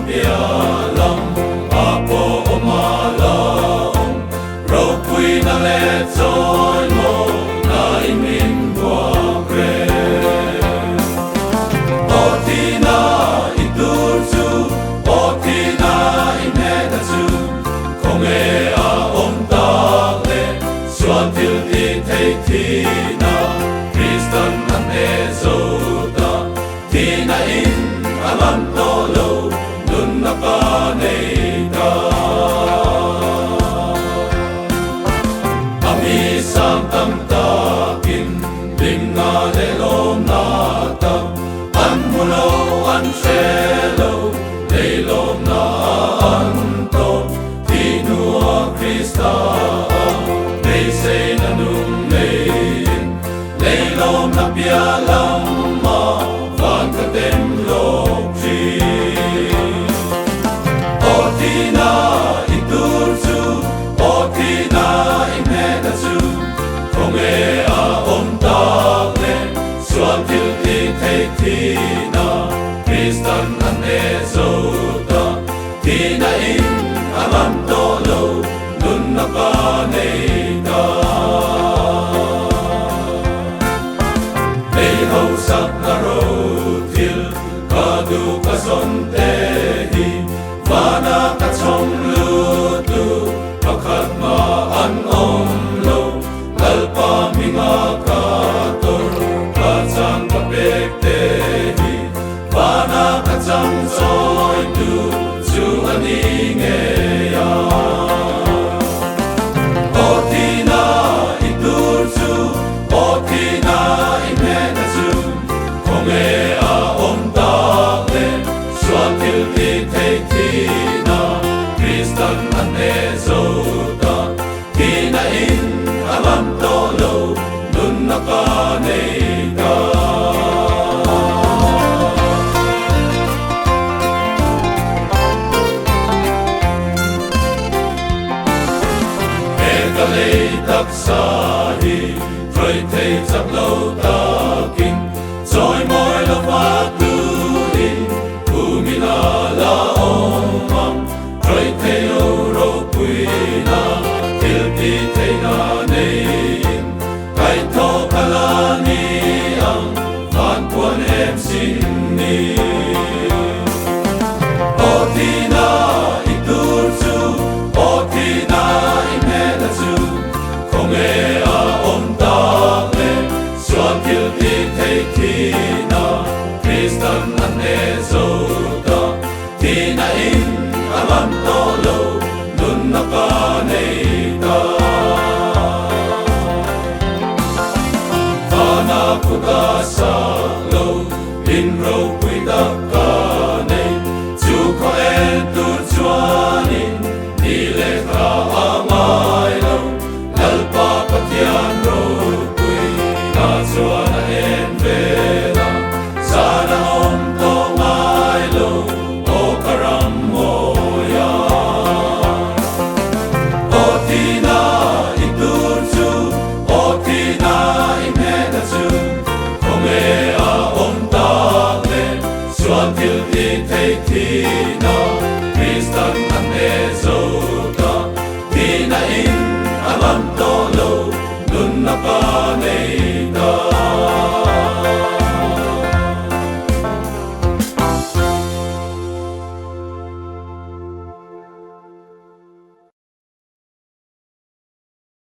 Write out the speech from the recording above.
pialam apo omalaom ro pui na le choi mo na imin bua kre otina itur chu otina imeda chu kong e a om ta le suan til ti thei ti na Kristan an e zota tina in alam to lo nun na pa nei ta ami sam tam ta kin lim na le lom na ta an mulo an shelo le lom na an to tinua Krista nei se na nung nei le lom na pia lam ma van ka tem lo chi otina itur chu otina imeda chu kong e a om ta le suan til ti thei ti na Kristan an e zota tina in alam to lo nun na pa nei ta ei ho sak na ro til kadu ka son te hi vana ka chong lu tu pakhat ma an om lo kalpa minga ka tor ka chang ka pek te hi vana ka chang soi tu chu ani nge ya otina itur chu otina imeda chu kong e a om ta le suan til ti thei ti na Kristan an e zota tina in alam to lo nun na pa nei ta e ka le tak sa hi troi thei chak lo ta kin choi moi la wa tu in umina la omam troi thei lo ro pui na til ti thei na nei kai tho kala ni ang van quan em sin ni otina itur chu otina imeda chu kong e a om ta le suan til ti thei ti na Kristan an e zota tina in alam to lo nun na pa nei ta vana puka sa lo in ro pui ta ka nei chu ko en tu chuanin ni le ka amai lo lalpa patian ro pui na chuan en vela sana om to ngai lo o karam mo ya otina itur chu otina imeda chu kong e a om ta le suan til ti thei ti na